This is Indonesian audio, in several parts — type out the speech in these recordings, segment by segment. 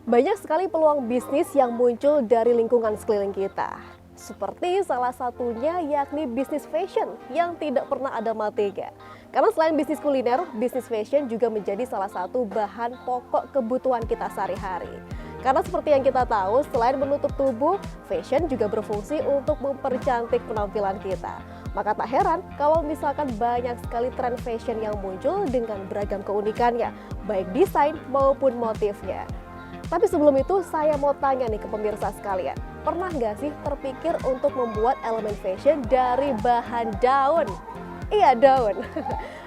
Banyak sekali peluang bisnis yang muncul dari lingkungan sekeliling kita. Seperti salah satunya yakni bisnis fashion yang tidak pernah ada matinya. Karena selain bisnis kuliner, bisnis fashion juga menjadi salah satu bahan pokok kebutuhan kita sehari-hari. Karena seperti yang kita tahu, selain menutup tubuh, fashion juga berfungsi untuk mempercantik penampilan kita. Maka tak heran kalau misalkan banyak sekali tren fashion yang muncul dengan beragam keunikannya, baik desain maupun motifnya. Tapi sebelum itu saya mau tanya nih ke pemirsa sekalian, pernah nggak sih terpikir untuk membuat elemen fashion dari bahan daun? Iya, daun.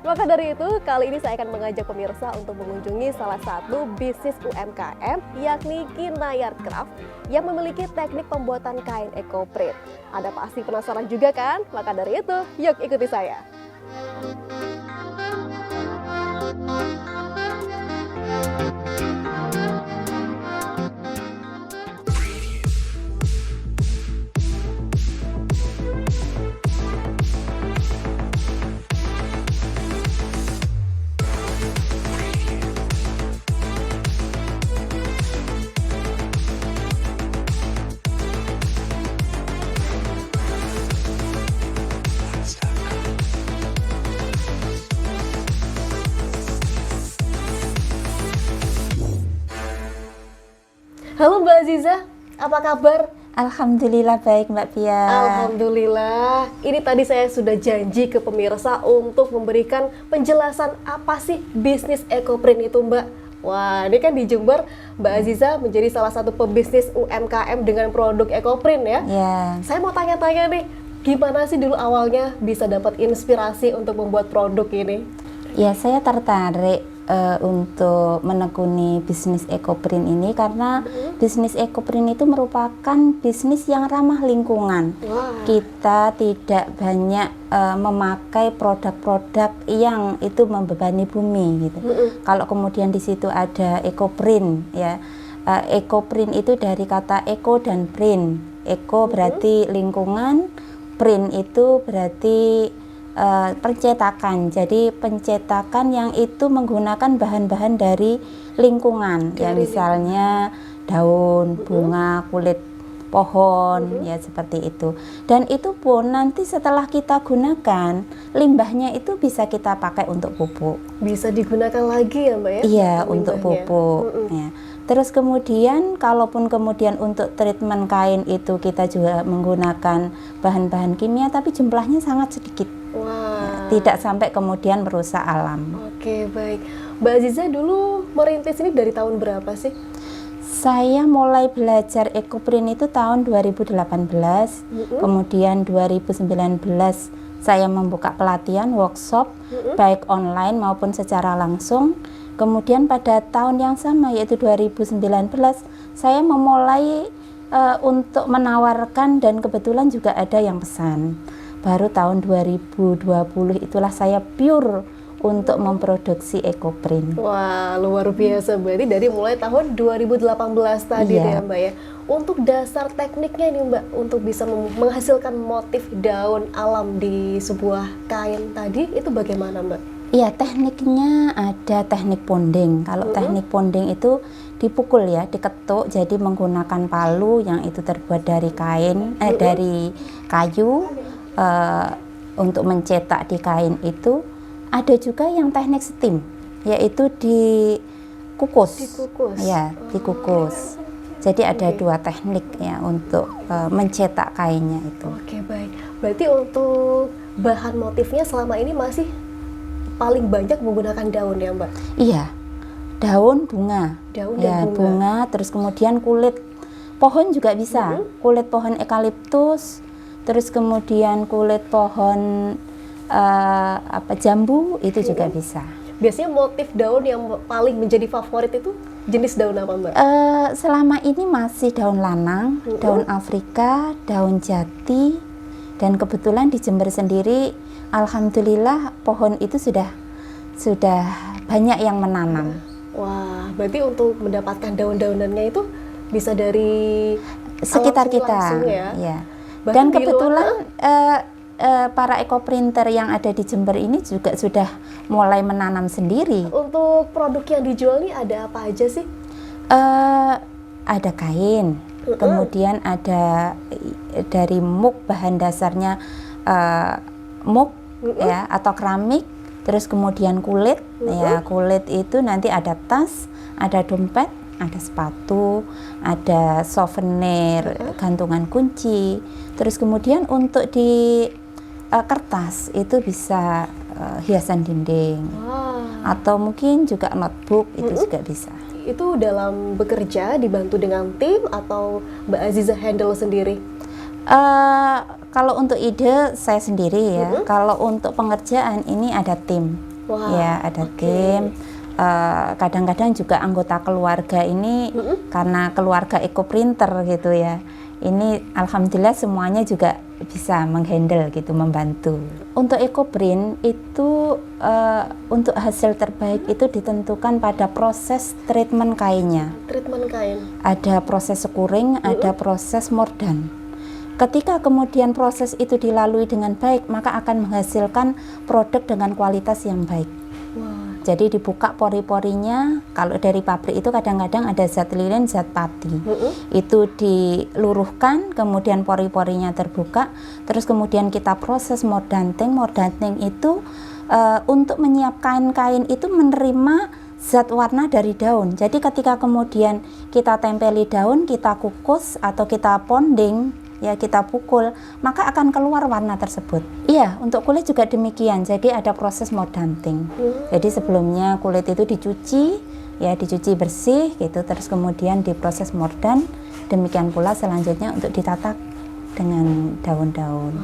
Maka dari itu kali ini saya akan mengajak pemirsa untuk mengunjungi salah satu bisnis UMKM yakni Kinayar Craft yang memiliki teknik pembuatan kain eco-print. Anda pasti penasaran juga kan? Maka dari itu yuk ikuti saya. Halo Mbak Aziza, apa kabar? Alhamdulillah baik Mbak Pia. Alhamdulillah. Ini tadi saya sudah janji ke pemirsa untuk memberikan penjelasan apa sih bisnis eco-print itu Mbak. Wah, ini kan di Jember Mbak Aziza menjadi salah satu pebisnis UMKM dengan produk eco-print ya. Ya. Saya mau tanya-tanya nih, gimana sih dulu awalnya bisa dapat inspirasi untuk membuat produk ini? Ya, saya tertarik untuk menekuni bisnis eco-print ini karena bisnis eco-print itu merupakan bisnis yang ramah lingkungan. Wah. Kita tidak banyak memakai produk-produk yang itu membebani bumi gitu. Kalau kemudian di situ ada eco-print ya. Eco-print itu dari kata eco dan print. Eco berarti lingkungan, print itu berarti pencetakan. Jadi pencetakan yang itu menggunakan bahan-bahan dari lingkungan ya, misalnya daun, bunga, kulit pohon ya, seperti itu. Dan itu pun nanti setelah kita gunakan, limbahnya itu bisa kita pakai untuk pupuk. Bisa digunakan lagi ya Mbak ya? Iya, untuk pupuk ya. Terus kemudian kalaupun kemudian untuk treatment kain itu kita juga menggunakan bahan-bahan kimia, tapi jumlahnya sangat sedikit. Wah. Tidak sampai kemudian merusak alam. Oke, baik. Mbak Aziza dulu merintis ini dari tahun berapa sih? Saya mulai belajar eco-print itu tahun 2018, kemudian 2019 saya membuka pelatihan workshop baik online maupun secara langsung. Kemudian pada tahun yang sama yaitu 2019 saya memulai untuk menawarkan, dan kebetulan juga ada yang pesan. Baru tahun 2020 itulah saya pure untuk memproduksi eco-print. Wah, luar biasa. Berarti dari mulai tahun 2018 tadi ya Mbak ya. Untuk dasar tekniknya nih Mbak, untuk bisa menghasilkan motif daun alam di sebuah kain tadi, itu bagaimana Mbak? Iya, tekniknya ada teknik ponding. Kalau teknik ponding itu dipukul ya, diketuk, jadi menggunakan palu yang itu terbuat dari kain, dari kayu. Untuk mencetak di kain itu ada juga yang teknik steam, yaitu dikukus. Ya, dikukus. Jadi ada dua teknik ya untuk mencetak kainnya itu. Oke, baik. Berarti untuk bahan motifnya selama ini masih paling banyak menggunakan daun ya Mbak? Iya, daun, bunga. Daun ya, dan bunga. Terus kemudian kulit pohon juga bisa, kulit pohon eukaliptus. Terus kemudian kulit pohon jambu itu juga bisa. Biasanya motif daun yang paling menjadi favorit itu jenis daun apa Mbak? Selama ini masih daun lanang, daun Afrika, daun jati, dan kebetulan di Jember sendiri, alhamdulillah pohon itu sudah banyak yang menanam. Wah, berarti untuk mendapatkan daun-daunannya itu bisa dari sekitar kita. Ya. Dan kebetulan para eco-printer yang ada di Jember ini juga sudah mulai menanam sendiri. Untuk produk yang dijual nih ada apa aja sih? Ada kain, kemudian ada dari muk, bahan dasarnya muk ya atau keramik, terus kemudian kulit ya, kulit itu nanti ada tas, ada dompet, ada sepatu, ada souvenir, gantungan kunci, terus kemudian untuk di kertas itu bisa hiasan dinding, atau mungkin juga notebook itu juga bisa. Itu dalam bekerja dibantu dengan tim atau Mbak Aziza handle sendiri? Kalau untuk ide saya sendiri ya. Kalau untuk pengerjaan ini ada tim, ya ada tim. Kadang-kadang juga anggota keluarga ini karena keluarga ekoprinter gitu ya. Ini alhamdulillah semuanya juga bisa menghandle gitu, membantu. Untuk ekoprint itu untuk hasil terbaik itu ditentukan pada proses treatment kainnya. Treatment kain. Ada proses sekuring, ada proses mordan. Ketika kemudian proses itu dilalui dengan baik, maka akan menghasilkan produk dengan kualitas yang baik. Jadi dibuka pori-porinya. Kalau dari pabrik itu kadang-kadang ada zat lilin, zat pati. Itu diluruhkan, kemudian pori-porinya terbuka. Terus kemudian kita proses mordanting. Mordanting itu untuk menyiapkan kain itu menerima zat warna dari daun. Jadi ketika kemudian kita tempeli daun, kita kukus atau kita ponding, ya kita pukul, maka akan keluar warna tersebut. Iya, untuk kulit juga demikian. Jadi ada proses mordanting. Jadi sebelumnya kulit itu dicuci, ya dicuci bersih gitu, terus kemudian diproses mordan. Demikian pula selanjutnya untuk ditatak dengan daun-daun.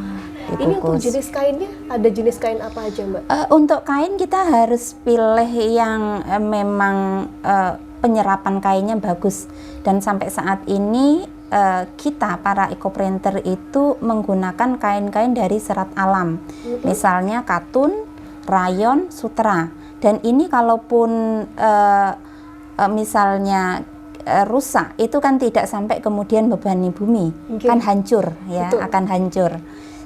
Ini untuk jenis kainnya, ada jenis kain apa aja Mbak? Untuk kain kita harus pilih yang memang penyerapan kainnya bagus. Dan sampai saat ini kita para ekoprinter itu menggunakan kain-kain dari serat alam, misalnya katun, rayon, sutra. Dan ini kalaupun misalnya rusak, itu kan tidak sampai kemudian bebani bumi, kan hancur ya. Betul. Akan hancur.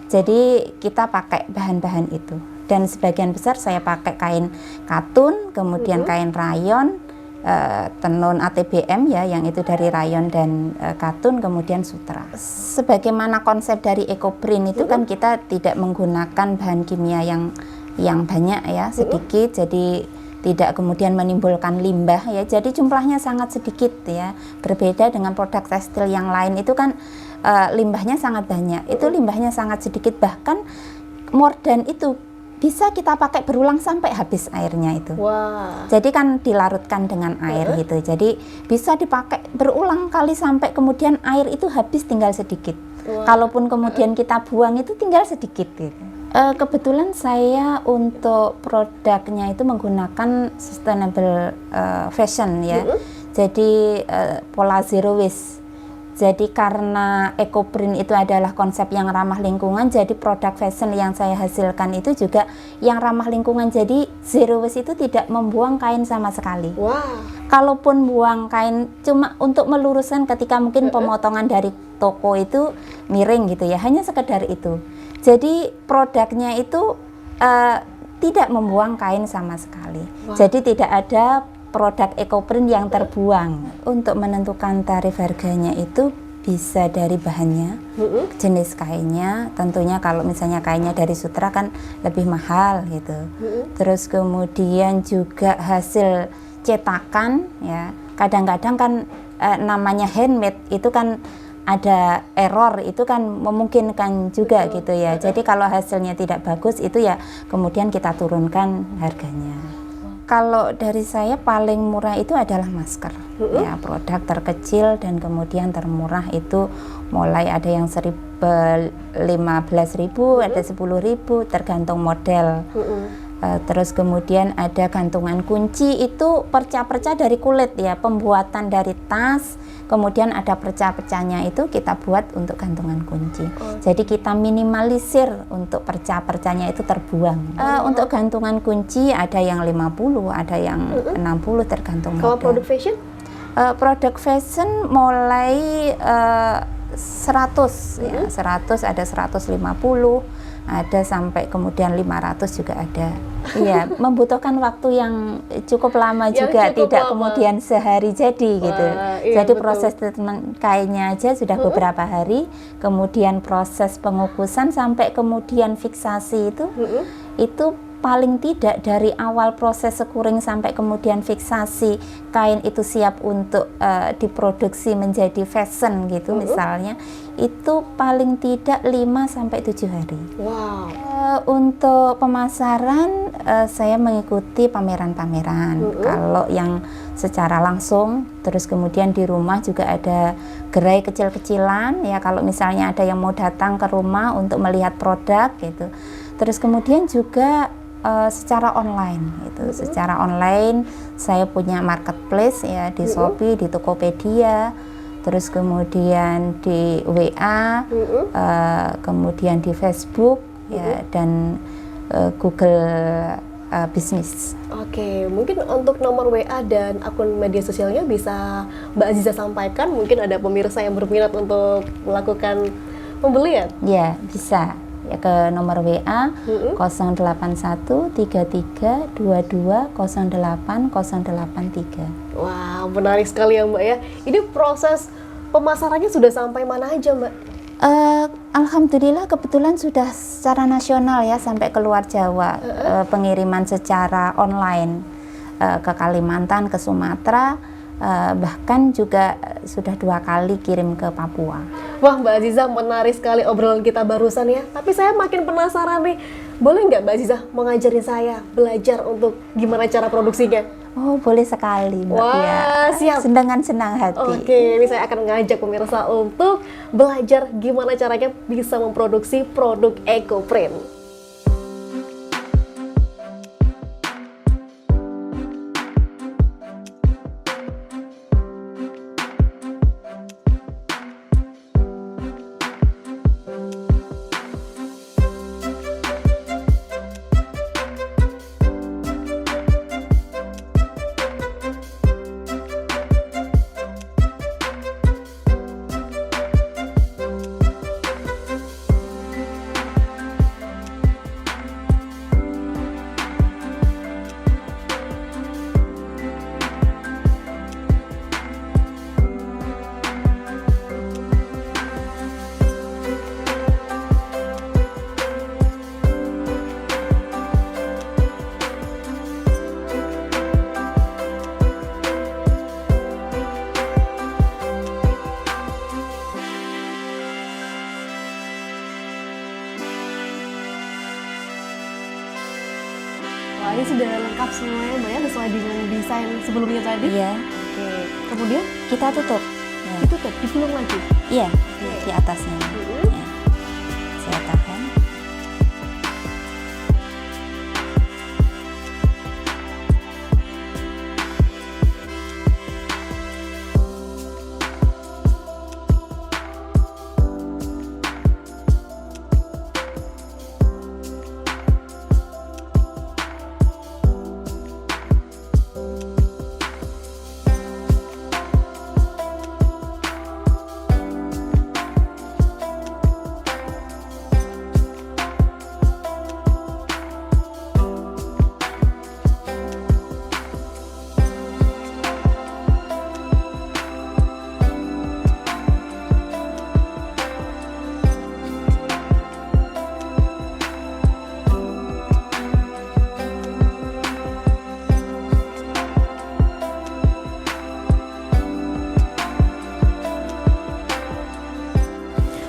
Jadi kita pakai bahan-bahan itu. Dan sebagian besar saya pakai kain katun, kemudian kain rayon, tenun ATBM ya, yang itu dari rayon dan katun, kemudian sutra. Sebagaimana konsep dari ekoprint itu kan kita tidak menggunakan bahan kimia yang banyak ya, sedikit, jadi tidak kemudian menimbulkan limbah ya, jadi jumlahnya sangat sedikit ya. Berbeda dengan produk tekstil yang lain itu kan limbahnya sangat banyak, itu limbahnya sangat sedikit, bahkan mordan itu bisa kita pakai berulang sampai habis airnya itu. Jadi kan dilarutkan dengan air gitu. Jadi bisa dipakai berulang kali sampai kemudian air itu habis tinggal sedikit. Kalaupun kemudian kita buang itu tinggal sedikit gitu. Kebetulan saya untuk produknya itu menggunakan sustainable fashion ya. Jadi pola zero waste. Jadi karena ekoprint itu adalah konsep yang ramah lingkungan, jadi produk fashion yang saya hasilkan itu juga yang ramah lingkungan. Jadi zero waste itu tidak membuang kain sama sekali. Kalaupun buang kain cuma untuk meluruskan ketika mungkin pemotongan dari toko itu miring gitu ya, hanya sekedar itu. Jadi produknya itu tidak membuang kain sama sekali. Jadi tidak ada produk ekoprint yang terbuang. Untuk menentukan tarif harganya itu bisa dari bahannya, jenis kainnya. Tentunya kalau misalnya kainnya dari sutra kan lebih mahal gitu. Terus kemudian juga hasil cetakan ya. Kadang-kadang kan namanya handmade itu kan ada error, itu kan memungkinkan juga gitu ya. Jadi kalau hasilnya tidak bagus itu ya kemudian kita turunkan harganya. Kalau dari saya paling murah itu adalah masker, ya produk terkecil dan kemudian termurah itu mulai ada yang 15.000, ada 10.000 tergantung model. Terus kemudian ada gantungan kunci itu perca-perca dari kulit ya, pembuatan dari tas. Kemudian ada perca-percanya itu kita buat untuk gantungan kunci. Jadi kita minimalisir untuk perca-percanya itu terbuang. Untuk gantungan kunci ada yang 50, ada yang 60 tergantung model. Kalau produk fashion? Produk fashion mulai 100 ya, 100 ada 150, ada sampai kemudian 500 juga ada. Iya, membutuhkan waktu yang cukup lama juga, tidak kemudian sehari jadi gitu. Iya, jadi betul. proses treatment kainnya aja sudah beberapa hari, kemudian proses pengukusan sampai kemudian fiksasi itu paling tidak dari awal proses sekuring sampai kemudian fiksasi kain itu siap untuk diproduksi menjadi fashion gitu misalnya, itu paling tidak 5 sampai 7 hari. Wow. Untuk pemasaran saya mengikuti pameran-pameran. Kalau yang secara langsung, terus kemudian di rumah juga ada gerai kecil-kecilan ya, kalau misalnya ada yang mau datang ke rumah untuk melihat produk gitu. Terus kemudian juga secara online gitu. Secara online saya punya marketplace ya di Shopee, di Tokopedia, terus kemudian di WA, kemudian di Facebook ya, dan Google Business. Oke, mungkin untuk nomor WA dan akun media sosialnya bisa Mbak Aziza sampaikan, mungkin ada pemirsa yang berminat untuk melakukan pembelian. Ya, bisa. Ya, ke nomor WA 081 33 22 08 083. Wah, menarik sekali ya Mbak ya. Ini proses pemasarannya sudah sampai mana aja Mbak? Alhamdulillah kebetulan sudah secara nasional ya, sampai keluar Jawa. Pengiriman secara online ke Kalimantan, ke Sumatera, bahkan juga sudah 2 kali kirim ke Papua. Wah Mbak Aziza, menarik sekali obrolan kita barusan ya. Tapi saya makin penasaran nih, boleh nggak Mbak Aziza mengajarin saya belajar untuk gimana cara produksinya? Oh, boleh sekali Mbak. Wah, siap. Dengan senang hati. Oke, ini saya akan mengajak pemirsa untuk belajar gimana caranya bisa memproduksi produk EcoPrint. Wah, ini sudah lengkap semuanya Mbak ya, sesuai dengan desain sebelumnya tadi. Iya. Oke, kemudian Kita tutup. Ya. ditutup, digulung lagi. Iya, di atasnya. Ya. Saya tahan.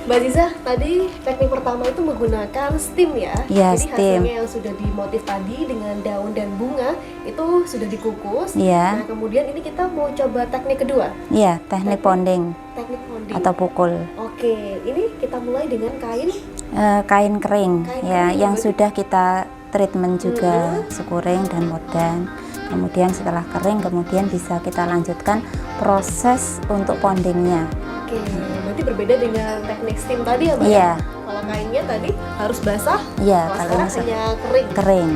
Mbak Aziza, tadi teknik pertama itu menggunakan steam ya? Iya, Jadi steam. hasilnya yang sudah dimotif tadi dengan daun dan bunga itu sudah dikukus. Iya. Nah, kemudian ini kita mau coba teknik kedua, Iya, teknik ponding teknik folding. atau pukul. Oke, ini kita mulai dengan kain. Kain kering Kain ya, kering, yang berarti- sudah kita treatment juga, sekuring dan moddan. Kemudian setelah kering, kemudian bisa kita lanjutkan proses untuk pondingnya. Oke, berarti berbeda dengan teknik steam tadi ya Mbak? Iya. ya? Kalau kainnya tadi harus basah, Iya, kalau kalau sekarang misalnya hanya kering. kering.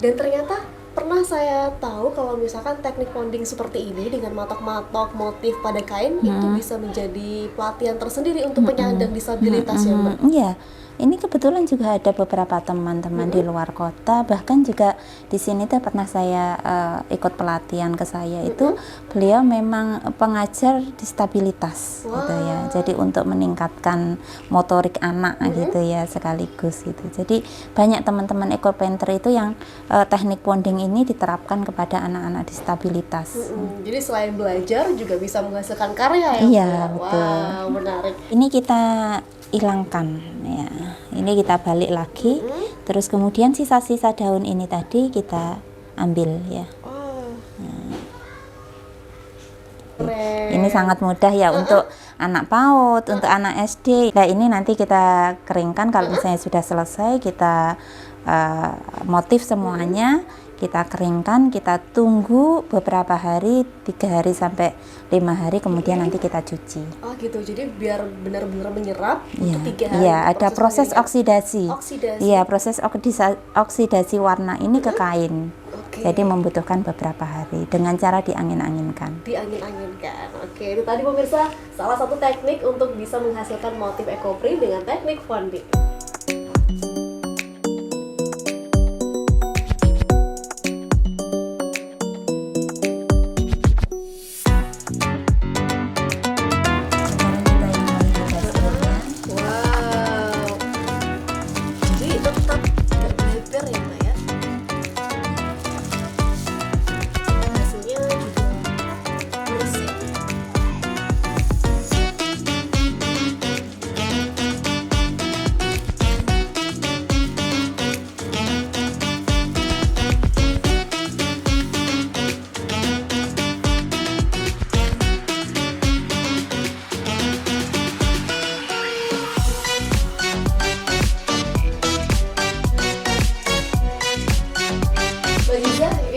Dan ternyata pernah saya tahu kalau misalkan teknik ponding seperti ini dengan matok-matok motif pada kain itu bisa menjadi pelatihan tersendiri untuk penyandang disabilitas ya Mbak? Iya, ini kebetulan juga ada beberapa teman-teman di luar kota, bahkan juga di sini tuh pernah saya ikut pelatihan ke saya itu beliau memang pengajar disabilitas gitu ya. Jadi untuk meningkatkan motorik anak gitu ya sekaligus gitu. Jadi banyak teman-teman ekopainter itu yang teknik ponding ini diterapkan kepada anak-anak disabilitas. Jadi selain belajar juga bisa menghasilkan karya ya? Iya, betul. Wow, menarik. Ini kita hilangkan ya. Ini kita balik lagi, terus kemudian sisa-sisa daun ini tadi kita ambil ya. Ini sangat mudah ya untuk anak PAUD, untuk anak SD. Nah ini nanti kita keringkan, kalau misalnya sudah selesai kita motif semuanya, kita keringkan, kita tunggu beberapa hari, 3 hari sampai 5 hari, kemudian nanti kita cuci. Oh gitu, jadi biar benar-benar menyerap untuk 3 hari. Iya, ada proses oksidasi. Iya, proses oksidasi warna ini ke kain. Jadi membutuhkan beberapa hari dengan cara diangin-anginkan. Diangin-anginkan. Oke, itu tadi pemirsa salah satu teknik untuk bisa menghasilkan motif ekoprint dengan teknik ponding.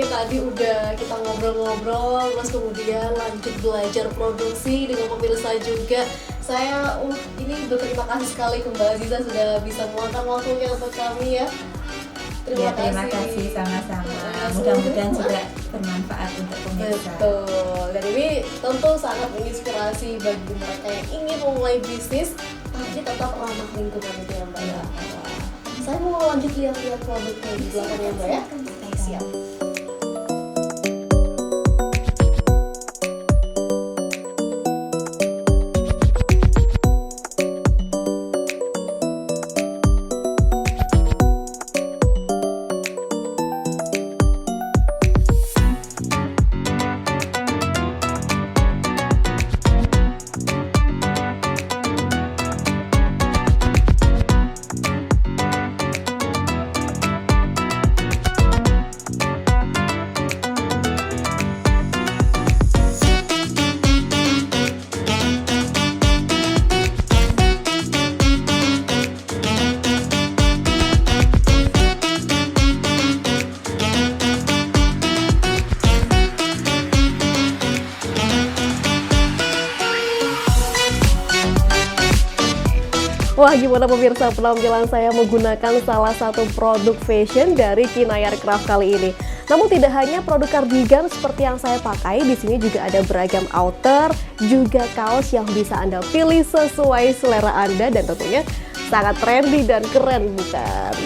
Tadi udah kita ngobrol-ngobrol, terus kemudian lanjut belajar produksi dengan pemirsa juga. Saya ini berterima kasih sekali ke Mbak Aziza sudah bisa meluangkan waktunya untuk kami ya. Terima kasih sama-sama. Mudah-mudahan juga bermanfaat untuk pemirsa. Betul. Dan ini tentu sangat menginspirasi bagi mereka yang ingin memulai bisnis, tapi tetap ramah lingkungan itu ya Mbak ya. Saya mau lanjut lihat-lihat produknya di belakang ya Mbak ya. Siap. Wah, gimana pemirsa penampilan saya menggunakan salah satu produk fashion dari Kinayar Craft kali ini. Namun tidak hanya produk kardigan seperti yang saya pakai, di sini juga ada beragam outer, juga kaos yang bisa Anda pilih sesuai selera Anda dan tentunya sangat trendy dan keren, bukan?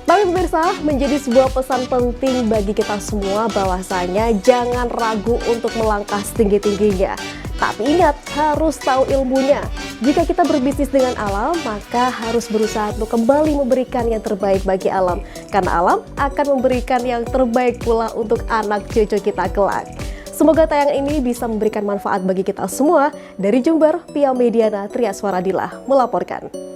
Tapi pemirsa, menjadi sebuah pesan penting bagi kita semua bahwasanya jangan ragu untuk melangkah setinggi-tingginya. Tapi ingat, harus tahu ilmunya. Jika kita berbisnis dengan alam, maka harus berusaha untuk kembali memberikan yang terbaik bagi alam. Karena alam akan memberikan yang terbaik pula untuk anak cucu kita kelak. Semoga tayangan ini bisa memberikan manfaat bagi kita semua. Dari Jember, Pia Mediana, Triaswaradila melaporkan.